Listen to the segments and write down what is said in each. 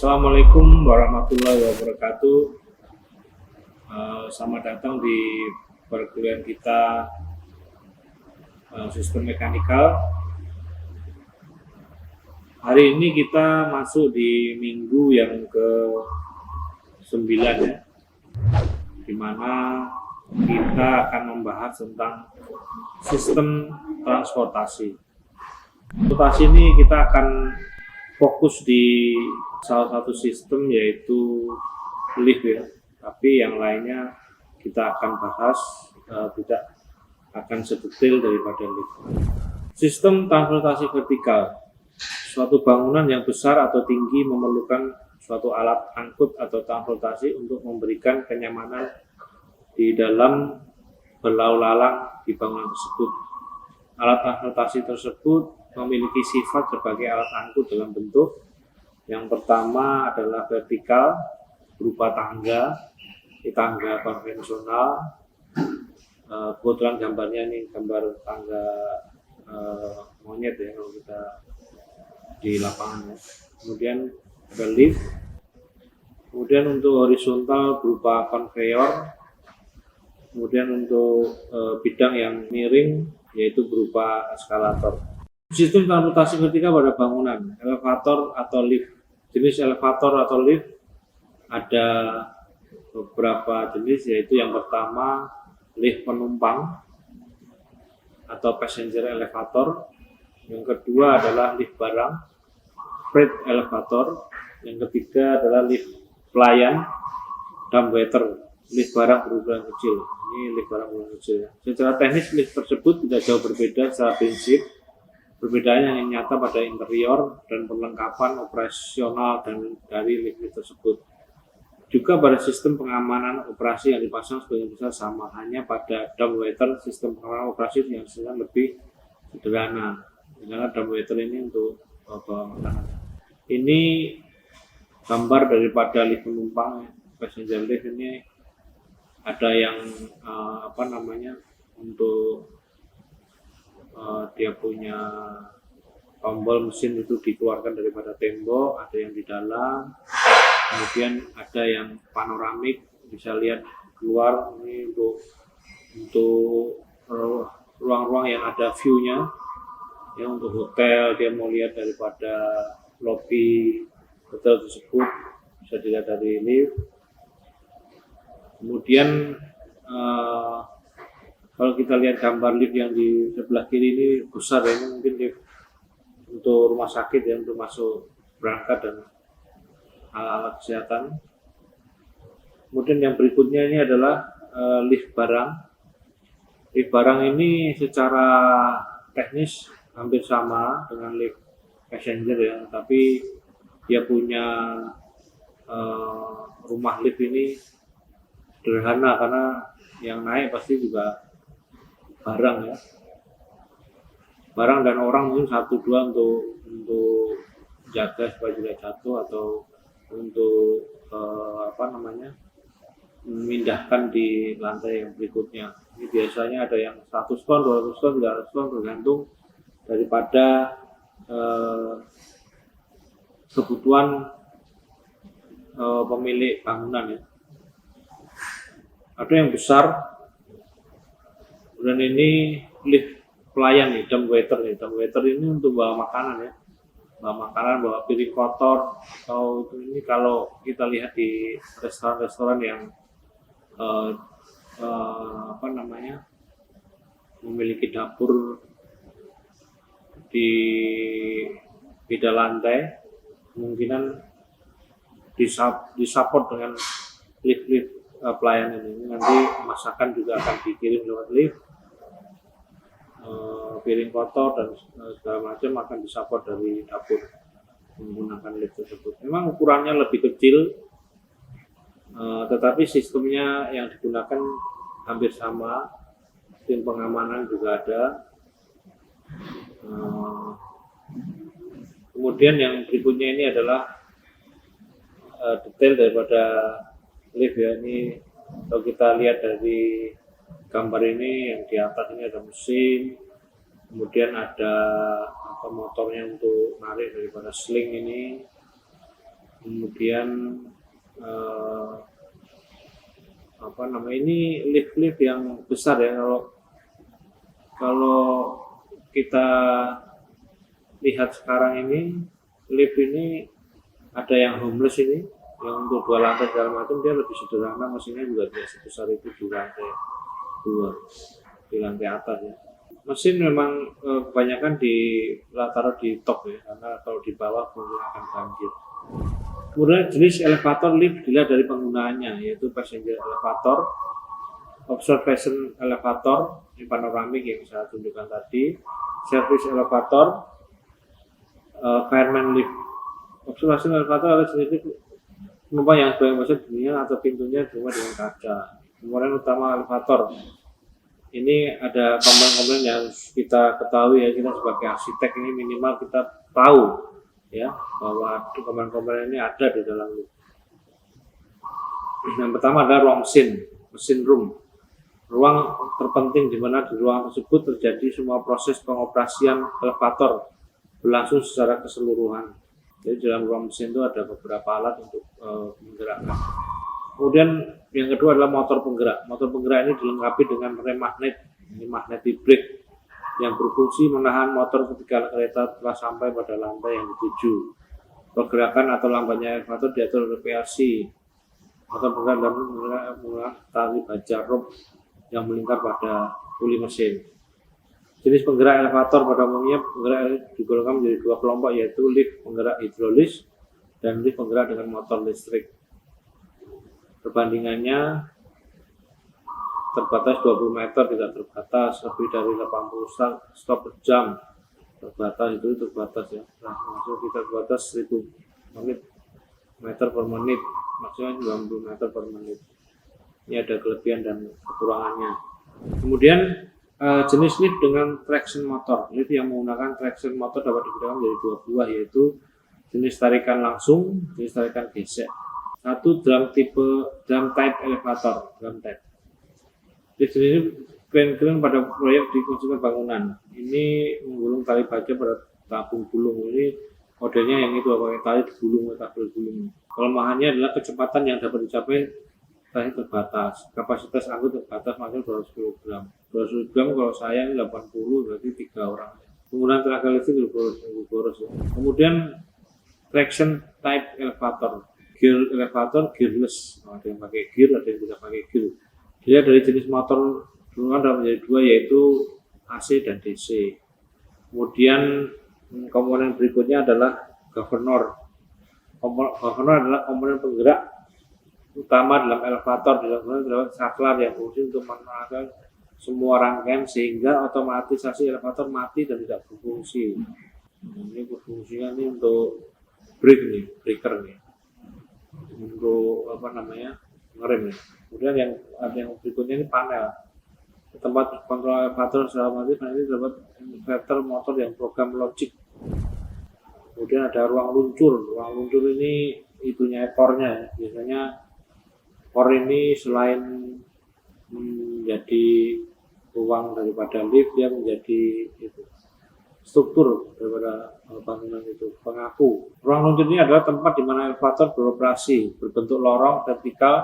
Assalamualaikum warahmatullahi wabarakatuh. Selamat datang di perkuliahan kita sistem mekanikal. Hari ini kita masuk di minggu yang ke-9 ya, dimana kita akan membahas tentang sistem transportasi. Transportasi ini kita akan fokus di salah satu sistem, yaitu lift ya. Tapi yang lainnya kita akan bahas tidak akan sedetail daripada lift. Sistem transportasi vertikal. Suatu bangunan yang besar atau tinggi memerlukan suatu alat angkut atau transportasi untuk memberikan kenyamanan di dalam berlalu lalang di bangunan tersebut. Alat transportasi tersebut memiliki sifat sebagai alat angkut dalam bentuk yang pertama adalah vertikal berupa tangga, tangga konvensional. Kebetulan gambarnya ini gambar tangga monyet ya kalau kita di lapangan ya. Kemudian ada lift. Kemudian untuk horizontal berupa konveyor. Kemudian untuk bidang yang miring yaitu berupa eskalator. Sistem transportasi vertikal pada bangunan, elevator atau lift. Jenis elevator atau lift ada beberapa jenis, yaitu yang pertama lift penumpang atau passenger elevator. Yang kedua adalah lift barang, freight elevator. Yang ketiga adalah lift pelayan, dumbwaiter, lift barang berukuran kecil. Ini lift barang berukuran kecil. Secara teknis lift tersebut tidak jauh berbeda secara prinsip. Perbedaannya yang nyata pada interior dan perlengkapan operasional dan dari lift tersebut. Juga pada sistem pengamanan operasi yang dipasang sebagian besar sama, hanya pada dumbwaiter sistem pengamanan operasi yang lebih sederhana. Karena dumbwaiter ini untuk bawa makanan. Ini gambar daripada lift penumpang, passenger lift. Ini ada yang untuk dia punya tombol mesin itu dikeluarkan daripada tembok, ada yang di dalam, kemudian ada yang panoramik, bisa lihat keluar. Ini untuk ruang-ruang yang ada view-nya ya, untuk hotel, dia mau lihat daripada lobi hotel tersebut, bisa dilihat dari lift. Kemudian kalau kita lihat gambar lift yang di sebelah kiri ini besar ya, ini mungkin lift untuk rumah sakit ya, untuk masuk berangkat dan alat kesehatan. Kemudian yang berikutnya ini adalah lift barang. Lift barang ini secara teknis hampir sama dengan lift passenger ya, tapi dia punya rumah lift ini sederhana karena yang naik pasti juga barang ya, barang dan orang mungkin 1-2 untuk jaga supaya tidak jatuh, atau untuk memindahkan di lantai yang berikutnya. Ini biasanya ada yang 100 ton, 200 ton, 300 ton, tergantung daripada kebutuhan pemilik bangunan ya. Ada yang besar. Dan ini lift pelayan nih, dumbwaiter nih. Dumbwaiter ini untuk bawa makanan ya, bawa makanan, bawa piring kotor, atau ini kalau kita lihat di restoran-restoran yang memiliki dapur di beda lantai, kemungkinan disupport dengan lift pelayan ini. Nanti masakan juga akan dikirim lewat lift. Piring kotor dan segala macam akan disupport dari dapur menggunakan lift tersebut. Memang ukurannya lebih kecil, tetapi sistemnya yang digunakan hampir sama. Sistem pengamanan juga ada. Kemudian yang berikutnya ini adalah detail daripada lift ya. Ini kalau kita lihat dari gambar ini, yang di atas ini ada mesin, kemudian ada motornya untuk narik daripada sling ini, Kemudian ini lift-lift yang besar ya. Kalau kita lihat sekarang ini, lift ini ada yang homeless ini, yang untuk 2 lantai segala macam, dia lebih sederhana, mesinnya juga tidak sebesar itu di lantai 2, di lantai atas ya. Mesin memang kebanyakan taruh di top ya, karena kalau di bawah mungkin akan banjir. Kemudian jenis elevator lift dilihat dari penggunaannya, yaitu passenger elevator, observation elevator, ini panoramik yang saya tunjukkan tadi, service elevator, fireman lift. Observation elevator adalah jenis penumpang yang sebagian besar dunia atau pintunya cuma dengan kaca. Kemudian utama elevator, ini ada komponen-komponen yang kita ketahui ya, kita sebagai arsitek ini minimal kita tahu ya bahwa komponen-komponen ini ada di dalam lift. Yang pertama adalah ruang mesin room, ruang terpenting di mana di ruang tersebut terjadi semua proses pengoperasian elevator berlangsung secara keseluruhan. Jadi dalam ruang mesin itu ada beberapa alat untuk menggerakkan. Kemudian yang kedua adalah motor penggerak. Motor penggerak ini dilengkapi dengan rem magnet, ini magnetic brake, yang berfungsi menahan motor ketika kereta telah sampai pada lantai yang dituju. Pergerakan atau lambatnya elevator diatur oleh PLC. Motor penggerak dan menggunakan tali baja rope yang melingkar pada puli mesin. Jenis penggerak elevator pada umumnya penggerak digolongkan menjadi 2 kelompok, yaitu lift penggerak hidrolis dan lift penggerak dengan motor listrik. Perbandingannya terbatas 20 meter, tidak terbatas, lebih dari 80 stop per jam, terbatas itu terbatas ya. Nah, maksud kita terbatas 1000 meter per menit, maksudnya 90 meter per menit. Ini ada kelebihan dan kekurangannya. Kemudian jenis lift dengan traction motor. Lift yang menggunakan traction motor dapat dibedakan menjadi 2 buah, yaitu jenis tarikan langsung, jenis tarikan gesek. Satu drum type elevator, drum type. Lift ini keren-keren pada proyek di konstruksi bangunan. Ini menggulung tali baja pada tabung gulung. Ini modelnya yang itu pakai tali digulung, tabung gulung. Kelemahannya adalah kecepatan yang dapat dicapai terbatas. Kapasitas angkut terbatas maksimal 200 kg. 200 kg kalau saya ini 80, berarti 3 orang. Penggunaan tenaga listrik boros. Kemudian traction type elevator. Gear elevator gearless. Ada yang pakai gear, ada yang tidak pakai gear. Dia dari jenis motor ada menjadi 2, yaitu AC dan DC. Kemudian komponen berikutnya adalah governor. Governor adalah komponen penggerak utama dalam elevator. Di dalam terdapat saklar yang berfungsi untuk menenangkan semua rangkaian sehingga otomatisasi elevator mati dan tidak berfungsi. Ini berfungsinya ini untuk breaker nih, untuk ngerem nih. Kemudian yang berikutnya ini panel. Tempat kontrol elevator secara otomatis, ini terdapat inverter motor yang program logic. Kemudian ada ruang luncur. Ruang luncur ini itunya ekornya. Biasanya ekor ini selain menjadi ruang daripada lift, dia menjadi struktur daripada bangunan itu, pengaku. Ruang luncur ini adalah tempat di mana elevator beroperasi, berbentuk lorong vertikal.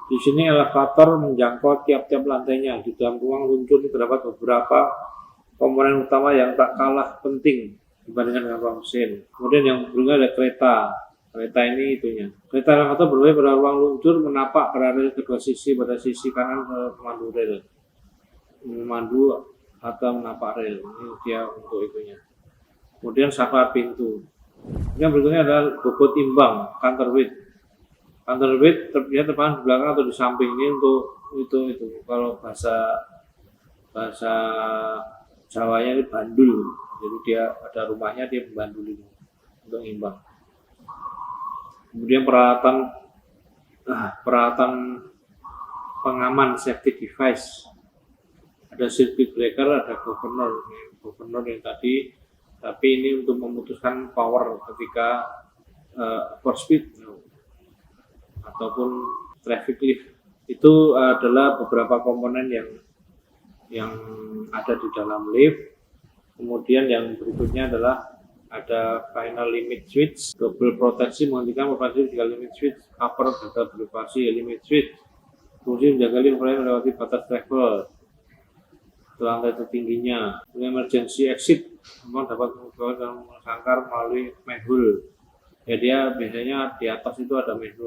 Di sini elevator menjangkau tiap-tiap lantainya. Di dalam ruang luncur ini terdapat beberapa komponen utama yang tak kalah penting dibandingkan dengan ruang mesin. Kemudian yang berikutnya ada kereta. Kereta ini itunya. Kereta elevator berada pada ruang luncur, menapak pada rel kedua sisi, pada sisi kanan pemandu rel. Memandu atau menapak rel. Ini dia untuk itunya. Kemudian saklar pintu. Yang berikutnya adalah bobot imbang, counterweight. Counterweight dia terpasang di belakang atau di samping. Ini untuk itu. Kalau bahasa Jawanya ini bandul. Jadi dia ada rumahnya, dia membandul ini untuk imbang. Kemudian peralatan pengaman safety device. Ada circuit breaker, ada governor yang tadi, tapi ini untuk memutuskan power ketika for speed ataupun traffic lift. Itu adalah beberapa komponen yang ada di dalam lift. Kemudian yang berikutnya adalah ada final limit switch, double proteksi menghentikan operasi jika limit switch, cover data privasi limit switch, fungsi menjaga link melewati batas travel ke lantai tertingginya, emergency exit, memang dapat mengubah dan mengsangkar melalui manhole. Ya dia biasanya di atas itu ada manhole.